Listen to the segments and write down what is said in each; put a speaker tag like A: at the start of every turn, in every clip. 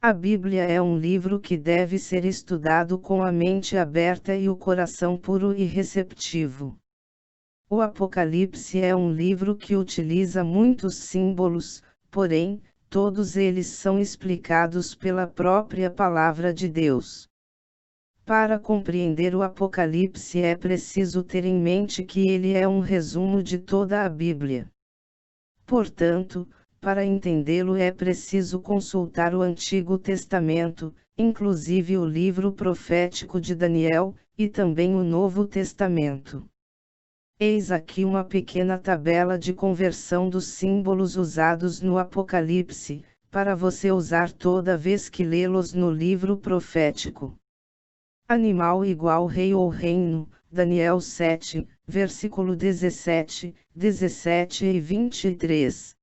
A: A Bíblia é um livro que deve ser estudado com a mente aberta e o coração puro e receptivo. O Apocalipse é um livro que utiliza muitos símbolos, porém, todos eles são explicados pela própria Palavra de Deus. Para compreender o Apocalipse é preciso ter em mente que ele é um resumo de toda a Bíblia. Portanto, para entendê-lo é preciso consultar o Antigo Testamento, inclusive o livro profético de Daniel, e também o Novo Testamento. Eis aqui uma pequena tabela de conversão dos símbolos usados no Apocalipse, para você usar toda vez que lê-los no livro profético. Animal igual rei ou reino, Daniel 7, versículo 17, 17 e 23.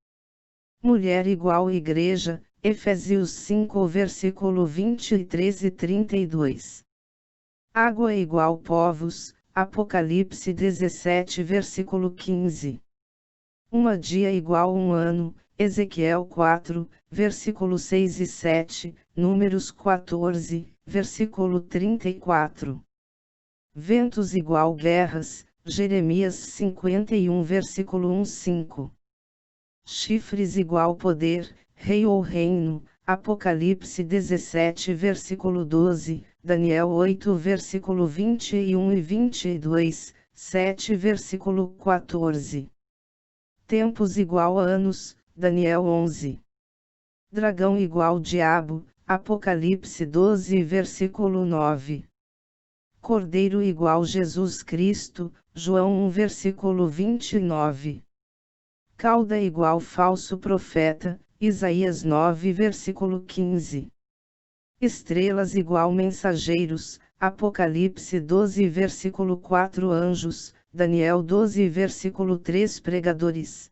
A: Mulher igual igreja, Efésios 5, versículo 23 e 32. Água igual povos, Apocalipse 17, versículo 15. Uma dia igual um ano, Ezequiel 4, versículo 6 e 7, Números 14, versículo 34. Ventos igual guerras, Jeremias 51, versículo 1, 5. Chifres igual poder, rei ou reino, Apocalipse 17, versículo 12, Daniel 8, versículo 21 e 22, 7, versículo 14. Tempos igual anos, Daniel 11. Dragão igual diabo, Apocalipse 12, versículo 9. Cordeiro igual Jesus Cristo, João 1, versículo 29. Cauda igual falso profeta, Isaías 9, versículo 15. Estrelas igual mensageiros, Apocalipse 12, versículo 4. Anjos, Daniel 12, versículo 3. Pregadores.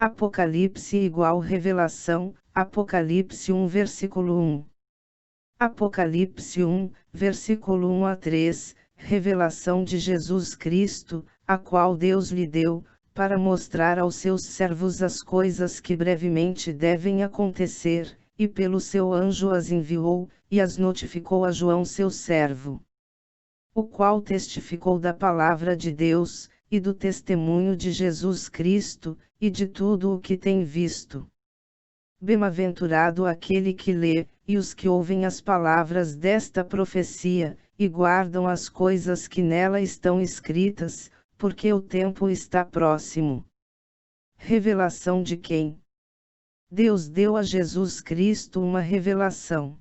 A: Apocalipse igual revelação, Apocalipse 1, versículo 1. Apocalipse 1, versículo 1 a 3, revelação de Jesus Cristo, a qual Deus lhe deu, para mostrar aos seus servos as coisas que brevemente devem acontecer, e pelo seu anjo as enviou, e as notificou a João seu servo, o qual testificou da palavra de Deus, e do testemunho de Jesus Cristo, e de tudo o que tem visto. Bem-aventurado aquele que lê, e os que ouvem as palavras desta profecia, e guardam as coisas que nela estão escritas, porque o tempo está próximo. Revelação de quem? Deus deu a Jesus Cristo uma revelação.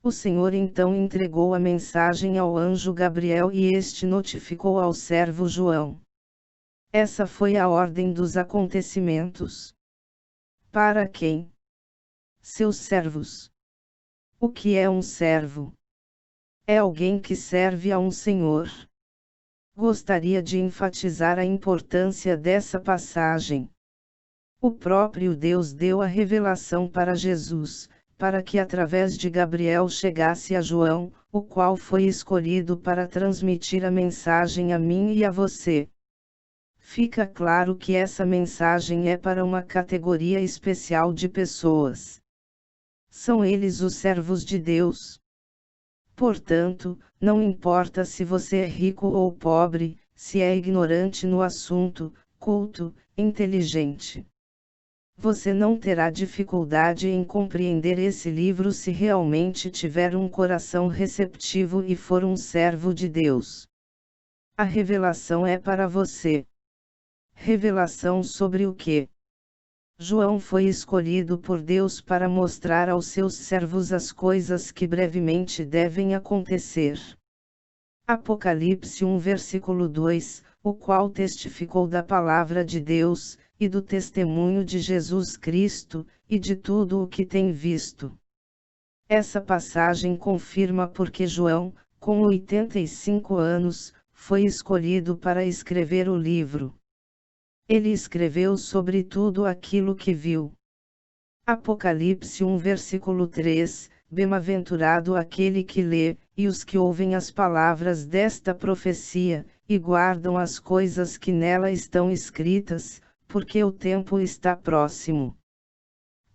A: O Senhor então entregou a mensagem ao anjo Gabriel e este notificou ao servo João. Essa foi a ordem dos acontecimentos. Para quem? Seus servos. O que é um servo? É alguém que serve a um senhor. Gostaria de enfatizar a importância dessa passagem. O próprio Deus deu a revelação para Jesus, para que através de Gabriel chegasse a João, o qual foi escolhido para transmitir a mensagem a mim e a você. Fica claro que essa mensagem é para uma categoria especial de pessoas. São eles os servos de Deus. Portanto, não importa se você é rico ou pobre, se é ignorante no assunto, culto, inteligente. Você não terá dificuldade em compreender esse livro se realmente tiver um coração receptivo e for um servo de Deus. A revelação é para você. Revelação sobre o que? João foi escolhido por Deus para mostrar aos seus servos as coisas que brevemente devem acontecer. Apocalipse 1, versículo 2, o qual testificou da palavra de Deus, e do testemunho de Jesus Cristo, e de tudo o que tem visto. Essa passagem confirma porque João, com 85 anos, foi escolhido para escrever o livro. Ele escreveu sobre tudo aquilo que viu. Apocalipse 1, versículo 3, Bem-aventurado aquele que lê, e os que ouvem as palavras desta profecia, e guardam as coisas que nela estão escritas, porque o tempo está próximo.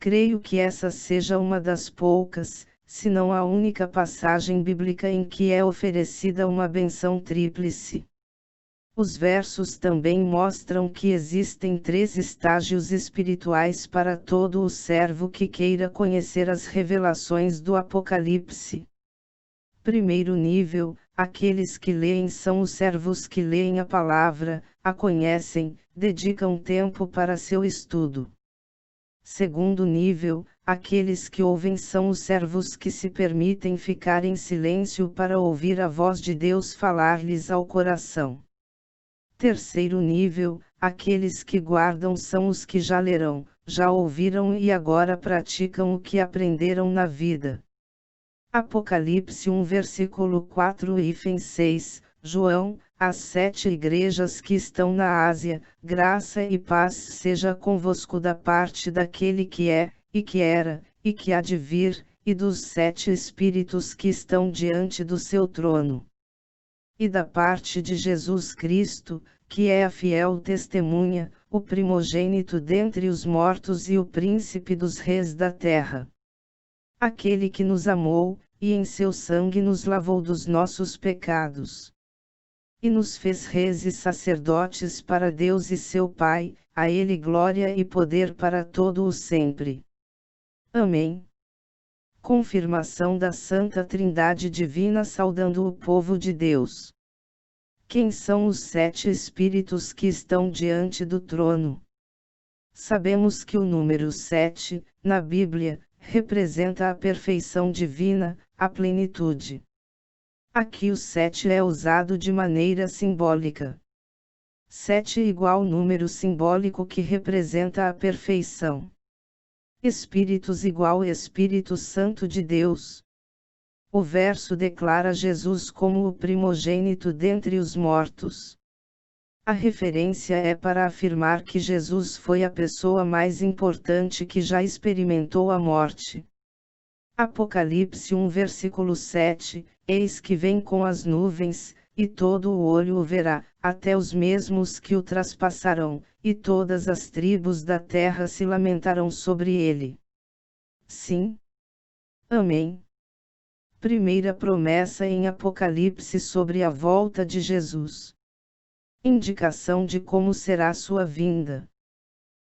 A: Creio que essa seja uma das poucas, se não a única passagem bíblica em que é oferecida uma benção tríplice. Os versos também mostram que existem 3 estágios espirituais para todo o servo que queira conhecer as revelações do Apocalipse. Primeiro nível, aqueles que leem são os servos que leem a palavra, a conhecem, dedicam tempo para seu estudo. Segundo nível, aqueles que ouvem são os servos que se permitem ficar em silêncio para ouvir a voz de Deus falar-lhes ao coração. Terceiro nível, aqueles que guardam são os que já leram, já ouviram e agora praticam o que aprenderam na vida. Apocalipse 1 versículo 4 e 6, João, às 7 igrejas que estão na Ásia, graça e paz seja convosco da parte daquele que é, e que era, e que há de vir, e dos 7 espíritos que estão diante do seu trono. E da parte de Jesus Cristo, que é a fiel testemunha, o primogênito dentre os mortos e o príncipe dos reis da terra. Aquele que nos amou, e em seu sangue nos lavou dos nossos pecados. E nos fez reis e sacerdotes para Deus e seu Pai, a Ele glória e poder para todo o sempre. Amém. Confirmação da Santa Trindade Divina saudando o povo de Deus. Quem são os 7 espíritos que estão diante do trono? Sabemos que o número 7, na Bíblia, representa a perfeição divina, a plenitude. Aqui o 7 é usado de maneira simbólica. 7 igual número simbólico que representa a perfeição. Espíritos igual Espírito Santo de Deus. O verso declara Jesus como o primogênito dentre os mortos. A referência é para afirmar que Jesus foi a pessoa mais importante que já experimentou a morte. Apocalipse 1 versículo 7, eis que vem com as nuvens, e todo o olho o verá, até os mesmos que o traspassarão, e todas as tribos da terra se lamentarão sobre ele. Sim. Amém. Primeira promessa em Apocalipse sobre a volta de Jesus. Indicação de como será sua vinda.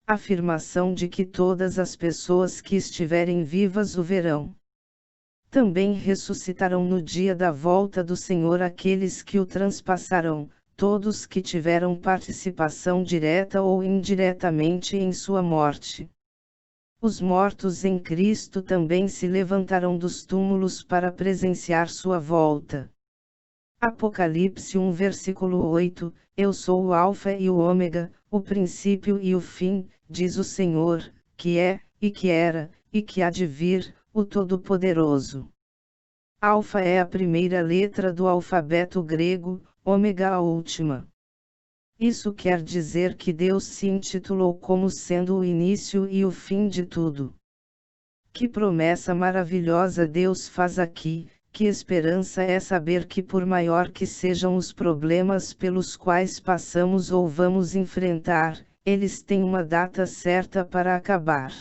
A: Afirmação de que todas as pessoas que estiverem vivas o verão. Também ressuscitarão no dia da volta do Senhor aqueles que o transpassarão, todos que tiveram participação direta ou indiretamente em sua morte. Os mortos em Cristo também se levantarão dos túmulos para presenciar sua volta. Apocalipse 1 versículo 8, Eu sou o Alfa e o Ômega, o princípio e o fim, diz o Senhor, que é, e que era, e que há de vir, o Todo-Poderoso. Alfa é a primeira letra do alfabeto grego, Ômega a última. Isso quer dizer que Deus se intitulou como sendo o início e o fim de tudo. Que promessa maravilhosa Deus faz aqui! Que esperança é saber que por maior que sejam os problemas pelos quais passamos ou vamos enfrentar, eles têm uma data certa para acabar.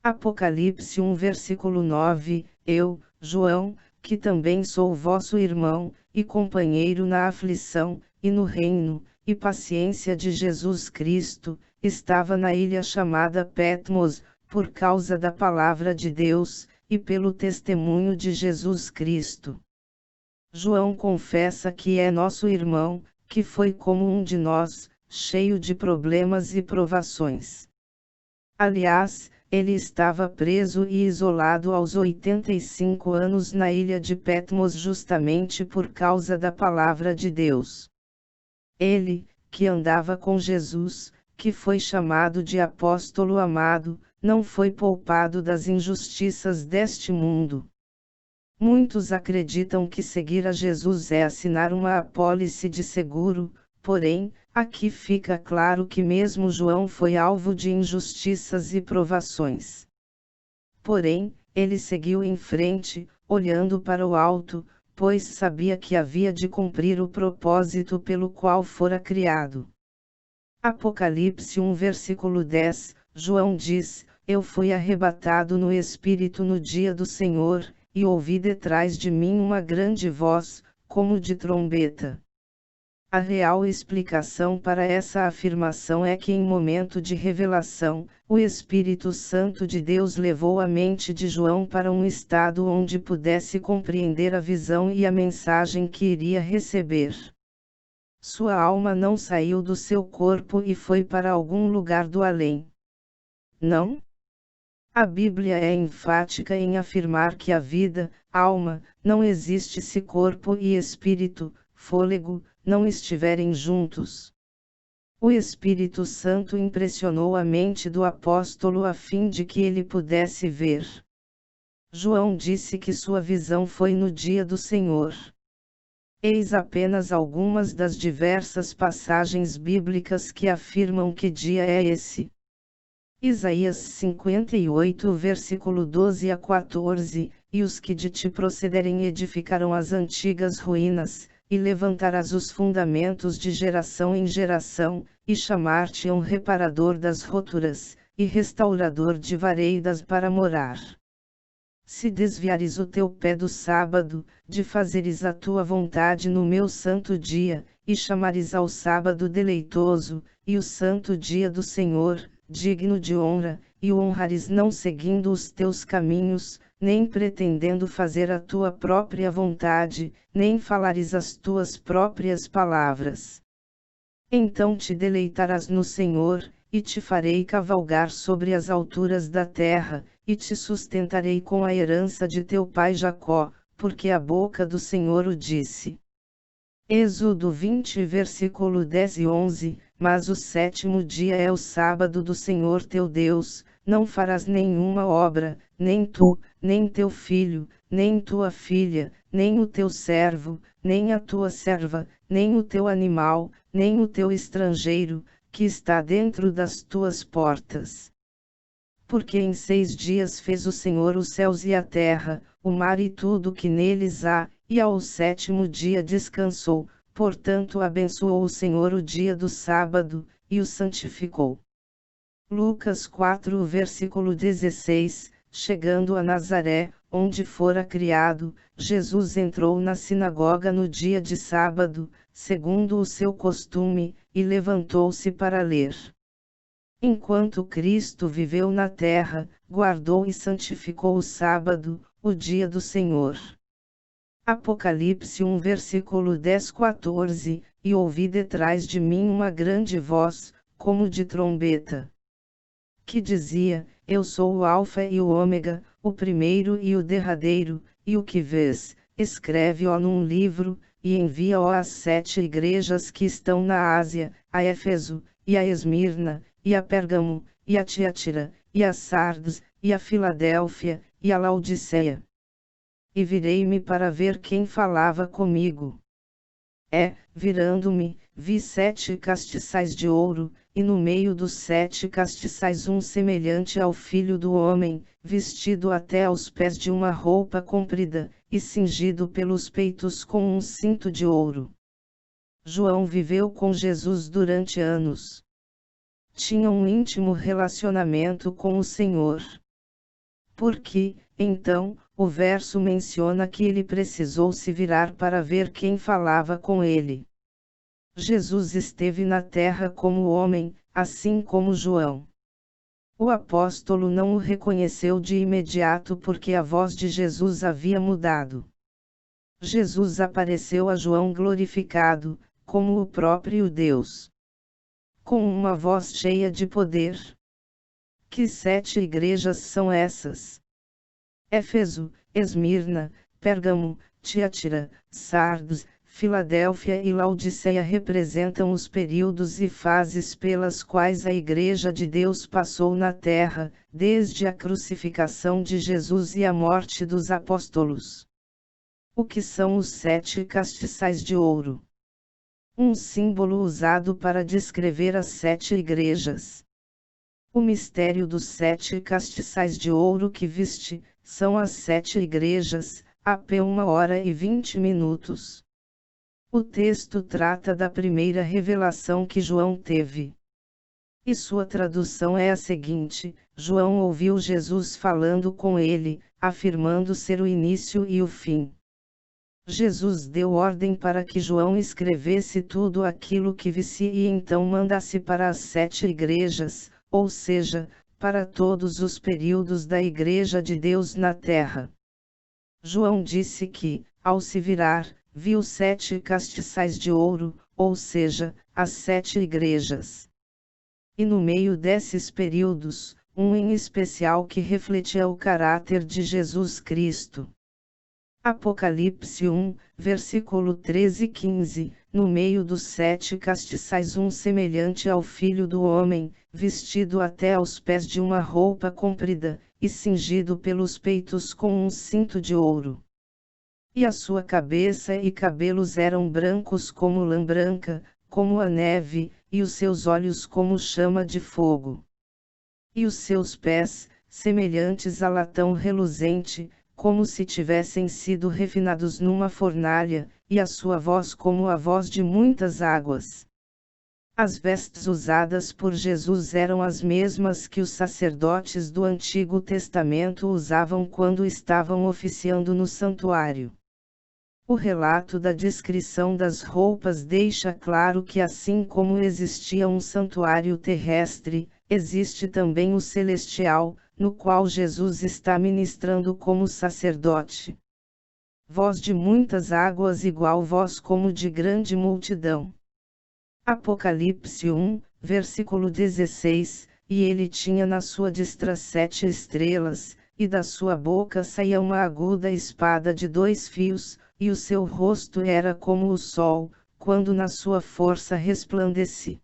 A: Apocalipse 1 versículo 9, Eu, João, que também sou vosso irmão, e companheiro na aflição, e no reino, e paciência de Jesus Cristo, estava na ilha chamada Patmos, por causa da palavra de Deus, e pelo testemunho de Jesus Cristo. João confessa que é nosso irmão, que foi como um de nós, cheio de problemas e provações. Aliás, ele estava preso e isolado aos 85 anos na ilha de Patmos justamente por causa da palavra de Deus. Ele, que andava com Jesus, que foi chamado de apóstolo amado, não foi poupado das injustiças deste mundo. Muitos acreditam que seguir a Jesus é assinar uma apólice de seguro, porém, aqui fica claro que mesmo João foi alvo de injustiças e provações. Porém, ele seguiu em frente, olhando para o alto, pois sabia que havia de cumprir o propósito pelo qual fora criado. Apocalipse 1 versículo 10, João diz, eu fui arrebatado no Espírito no dia do Senhor, e ouvi detrás de mim uma grande voz, como de trombeta. A real explicação para essa afirmação é que em momento de revelação, o Espírito Santo de Deus levou a mente de João para um estado onde pudesse compreender a visão e a mensagem que iria receber. Sua alma não saiu do seu corpo e foi para algum lugar do além. Não? A Bíblia é enfática em afirmar que a vida, alma, não existe se corpo e espírito, fôlego, não estiverem juntos. O Espírito Santo impressionou a mente do apóstolo a fim de que ele pudesse ver. João disse que sua visão foi no dia do Senhor. Eis apenas algumas das diversas passagens bíblicas que afirmam que dia é esse. Isaías 58 versículo 12 a 14, e os que de ti procederem edificarão as antigas ruínas, e levantarás os fundamentos de geração em geração, e chamar-te-ão reparador das roturas, e restaurador de vareidas para morar. Se desviares o teu pé do sábado, de fazeres a tua vontade no meu santo dia, e chamares ao sábado deleitoso, e o santo dia do Senhor, digno de honra, e o honrares não seguindo os teus caminhos, nem pretendendo fazer a tua própria vontade, nem falares as tuas próprias palavras. Então te deleitarás no Senhor, e te farei cavalgar sobre as alturas da terra, e te sustentarei com a herança de teu pai Jacó, porque a boca do Senhor o disse. Êxodo 20 versículo 10 e 11, mas o sétimo dia é o sábado do Senhor teu Deus, não farás nenhuma obra, nem tu, nem teu filho, nem tua filha, nem o teu servo, nem a tua serva, nem o teu animal, nem o teu estrangeiro, que está dentro das tuas portas. Porque em 6 dias fez o Senhor os céus e a terra, o mar e tudo que neles há, e ao sétimo dia descansou, portanto abençoou o Senhor o dia do sábado, e o santificou. Lucas 4 versículo 16, chegando a Nazaré, onde fora criado, Jesus entrou na sinagoga no dia de sábado, segundo o seu costume, e levantou-se para ler. Enquanto Cristo viveu na terra, guardou e santificou o sábado, o dia do Senhor. Apocalipse 1 versículo 10-14, e ouvi detrás de mim uma grande voz, como de trombeta, que dizia, eu sou o Alfa e o Ômega, o primeiro e o derradeiro, e o que vês, escreve-o num livro, e envia-o às 7 igrejas que estão na Ásia, a Éfeso, e a Esmirna, e a Pérgamo, e a Tiatira, e a Sardes, e a Filadélfia, e a Laodiceia. E virei-me para ver quem falava comigo. Virando-me, vi 7 castiçais de ouro, e no meio dos 7 castiçais um semelhante ao Filho do Homem, vestido até aos pés de uma roupa comprida, e cingido pelos peitos com um cinto de ouro. João viveu com Jesus durante anos. Tinha um íntimo relacionamento com o Senhor. Porque, então, o verso menciona que ele precisou se virar para ver quem falava com ele. Jesus esteve na terra como homem, assim como João. O apóstolo não o reconheceu de imediato porque a voz de Jesus havia mudado. Jesus apareceu a João glorificado, como o próprio Deus, com uma voz cheia de poder. Que 7 igrejas são essas? Éfeso, Esmirna, Pérgamo, Tiatira, Sardes, Filadélfia e Laodiceia representam os períodos e fases pelas quais a Igreja de Deus passou na terra, desde a crucificação de Jesus e a morte dos apóstolos. O que são os 7 castiçais de ouro? Um símbolo usado para descrever as 7 igrejas. O mistério dos 7 castiçais de ouro que viste, são as 7 igrejas, AP 1 hora e 20 minutos. O texto trata da primeira revelação que João teve. E sua tradução é a seguinte: João ouviu Jesus falando com ele, afirmando ser o início e o fim. Jesus deu ordem para que João escrevesse tudo aquilo que visse e então mandasse para as 7 igrejas, ou seja, para todos os períodos da Igreja de Deus na terra. João disse que, ao se virar, viu 7 castiçais de ouro, ou seja, as 7 igrejas. E no meio desses períodos, um em especial que refletia o caráter de Jesus Cristo. Apocalipse 1, versículo 13 e 15, no meio dos 7 castiçais um semelhante ao Filho do Homem, vestido até aos pés de uma roupa comprida, e cingido pelos peitos com um cinto de ouro. E a sua cabeça e cabelos eram brancos como lã branca, como a neve, e os seus olhos como chama de fogo. E os seus pés, semelhantes a latão reluzente, como se tivessem sido refinados numa fornalha, e a sua voz como a voz de muitas águas. As vestes usadas por Jesus eram as mesmas que os sacerdotes do Antigo Testamento usavam quando estavam oficiando no santuário. O relato da descrição das roupas deixa claro que assim como existia um santuário terrestre, existe também o celestial, no qual Jesus está ministrando como sacerdote. Voz de muitas águas igual voz como de grande multidão. Apocalipse 1, versículo 16, e ele tinha na sua destra 7 estrelas, e da sua boca saía uma aguda espada de 2 fios, e o seu rosto era como o sol, quando na sua força resplandece.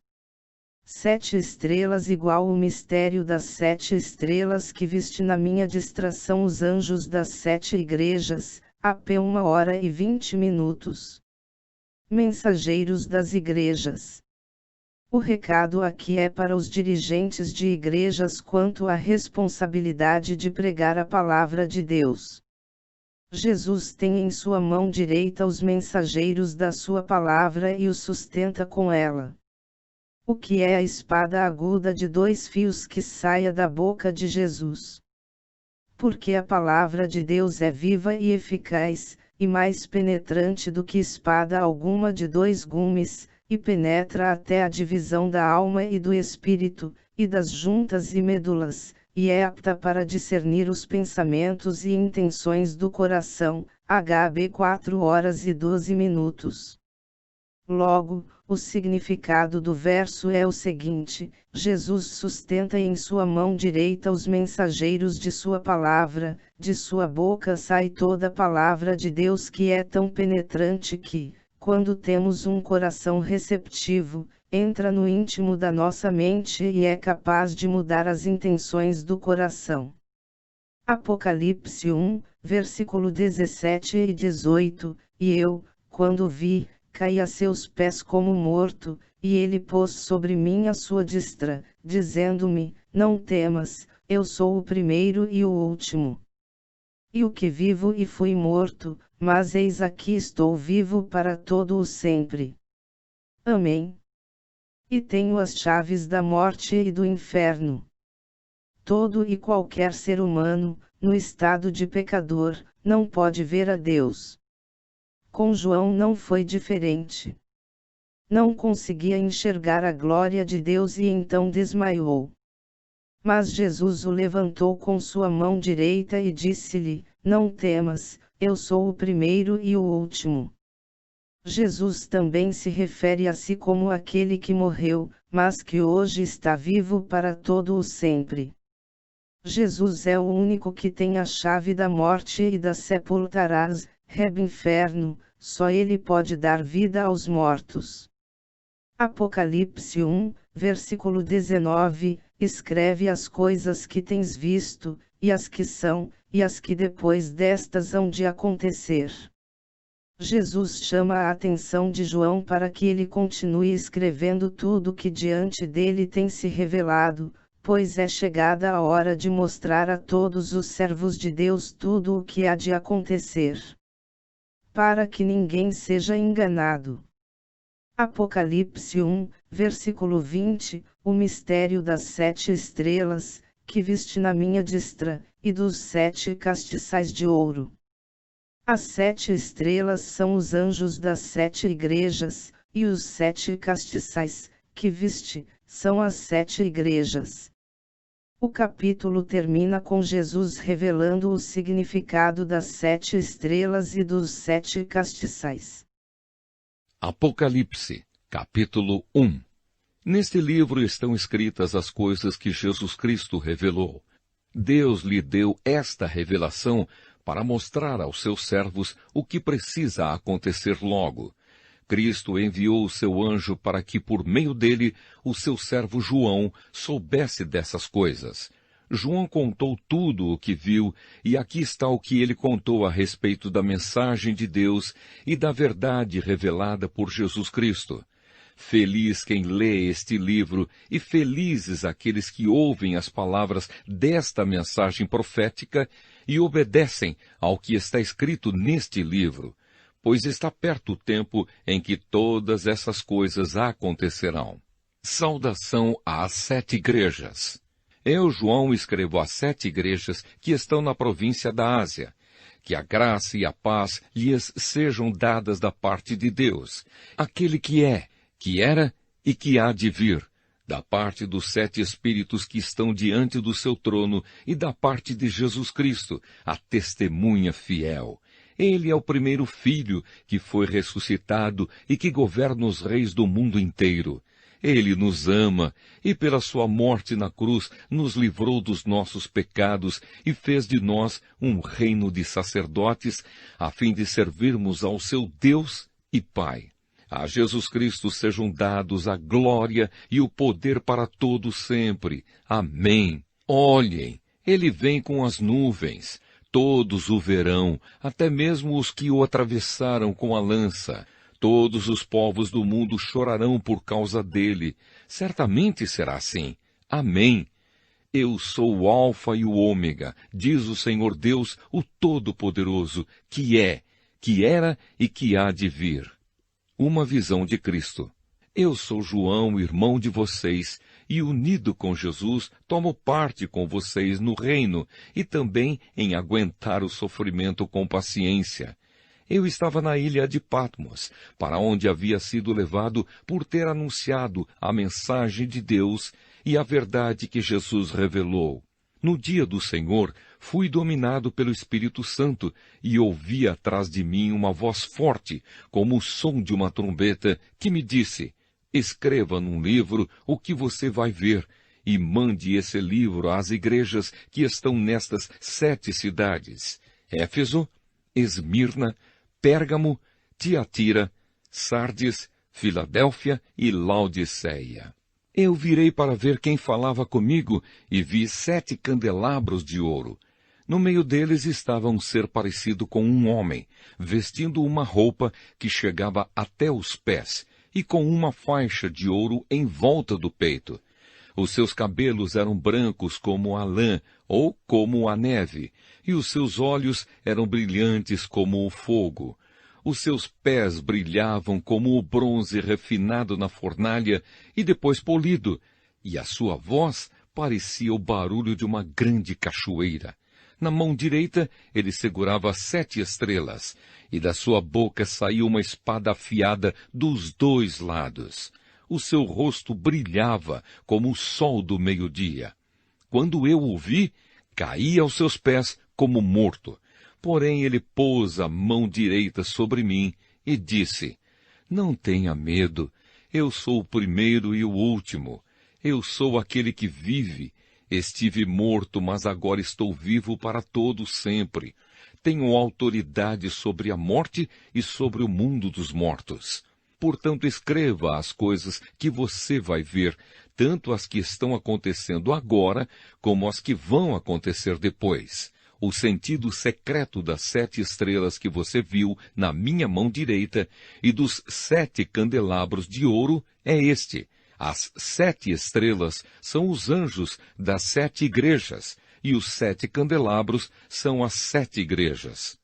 A: 7 estrelas igual o mistério das 7 estrelas que viste na minha distração os anjos das 7 igrejas, AP 1h20. Mensageiros das igrejas. O recado aqui é para os dirigentes de igrejas quanto à responsabilidade de pregar a palavra de Deus. Jesus tem em sua mão direita os mensageiros da sua palavra e os sustenta com ela. O que é a espada aguda de 2 fios que saia da boca de Jesus? Porque a palavra de Deus é viva e eficaz, e mais penetrante do que espada alguma de 2 gumes, e penetra até a divisão da alma e do espírito, e das juntas e medulas, e é apta para discernir os pensamentos e intenções do coração. HB 4h12. Logo, o significado do verso é o seguinte: Jesus sustenta em sua mão direita os mensageiros de sua palavra, de sua boca sai toda a palavra de Deus que é tão penetrante que, quando temos um coração receptivo, entra no íntimo da nossa mente e é capaz de mudar as intenções do coração. Apocalipse 1, versículo 17 e 18, e eu, quando vi, caí a seus pés como morto, e ele pôs sobre mim a sua destra, dizendo-me: não temas, eu sou o primeiro e o último. E o que vivo e fui morto, mas eis aqui estou vivo para todo o sempre. Amém. E tenho as chaves da morte e do inferno. Todo e qualquer ser humano, no estado de pecador, não pode ver a Deus. Com João não foi diferente. Não conseguia enxergar a glória de Deus e então desmaiou. Mas Jesus o levantou com sua mão direita e disse-lhe: não temas, eu sou o primeiro e o último. Jesus também se refere a si como aquele que morreu, mas que hoje está vivo para todo o sempre. Jesus é o único que tem a chave da morte e da sepultarás, inferno, só ele pode dar vida aos mortos. Apocalipse 1, versículo 19, escreve as coisas que tens visto, e as que são, e as que depois destas hão de acontecer. Jesus chama a atenção de João para que ele continue escrevendo tudo que diante dele tem se revelado, pois é chegada a hora de mostrar a todos os servos de Deus tudo o que há de acontecer. Para que ninguém seja enganado. Apocalipse 1, versículo 20, o mistério das 7 estrelas, que viste na minha destra, e dos 7 castiçais de ouro. As 7 estrelas são os anjos das 7 igrejas, e os 7 castiçais, que viste, são as 7 igrejas. O capítulo termina com Jesus revelando o significado das 7 estrelas e dos 7 castiçais.
B: Apocalipse, capítulo 1. Neste livro estão escritas as coisas que Jesus Cristo revelou. Deus lhe deu esta revelação para mostrar aos seus servos o que precisa acontecer logo. Cristo enviou o seu anjo para que, por meio dele, o seu servo João soubesse dessas coisas. João contou tudo o que viu, e aqui está o que ele contou a respeito da mensagem de Deus e da verdade revelada por Jesus Cristo. Feliz quem lê este livro, e felizes aqueles que ouvem as palavras desta mensagem profética e obedecem ao que está escrito neste livro, pois está perto o tempo em que todas essas coisas acontecerão. Saudação às 7 igrejas. Eu, João, escrevo às 7 igrejas que estão na província da Ásia. Que a graça e a paz lhes sejam dadas da parte de Deus, aquele que é, que era e que há de vir, da parte dos 7 Espíritos que estão diante do seu trono e da parte de Jesus Cristo, a testemunha fiel. Ele é o primeiro filho que foi ressuscitado e que governa os reis do mundo inteiro. Ele nos ama e pela sua morte na cruz nos livrou dos nossos pecados e fez de nós um reino de sacerdotes, a fim de servirmos ao seu Deus e Pai. A Jesus Cristo sejam dados a glória e o poder para todo sempre. Amém. Olhem, ele vem com as nuvens. Todos o verão, até mesmo os que o atravessaram com a lança. Todos os povos do mundo chorarão por causa dele. Certamente será assim. Amém. Eu sou o Alfa e o Ômega, diz o Senhor Deus, o Todo-Poderoso, que é, que era e que há de vir. Uma visão de Cristo. Eu sou João, irmão de vocês, e unido com Jesus, tomo parte com vocês no reino e também em aguentar o sofrimento com paciência. Eu estava na ilha de Patmos, para onde havia sido levado por ter anunciado a mensagem de Deus e a verdade que Jesus revelou. No dia do Senhor, fui dominado pelo Espírito Santo e ouvi atrás de mim uma voz forte, como o som de uma trombeta, que me disse: escreva num livro o que você vai ver e mande esse livro às igrejas que estão nestas 7 cidades: Éfeso, Esmirna, Pérgamo, Tiatira, Sardes, Filadélfia e Laodiceia. Eu virei para ver quem falava comigo e vi 7 candelabros de ouro. No meio deles estava um ser parecido com um homem, vestindo uma roupa que chegava até os pés e com uma faixa de ouro em volta do peito. Os seus cabelos eram brancos como a lã ou como a neve, e os seus olhos eram brilhantes como o fogo. Os seus pés brilhavam como o bronze refinado na fornalha e depois polido, e a sua voz parecia o barulho de uma grande cachoeira. Na mão direita ele segurava 7 estrelas, e da sua boca saía uma espada afiada dos 2 lados. O seu rosto brilhava como o sol do meio-dia. Quando eu o vi, caí aos seus pés como morto. Porém ele pôs a mão direita sobre mim e disse: não tenha medo, eu sou o primeiro e o último. Eu sou aquele que vive. Estive morto, mas agora estou vivo para todo sempre. Tenho autoridade sobre a morte e sobre o mundo dos mortos. Portanto, escreva as coisas que você vai ver, tanto as que estão acontecendo agora, como as que vão acontecer depois. O sentido secreto das 7 estrelas que você viu na minha mão direita e dos 7 candelabros de ouro é este. As 7 estrelas são os anjos das 7 igrejas, e os 7 candelabros são as 7 igrejas.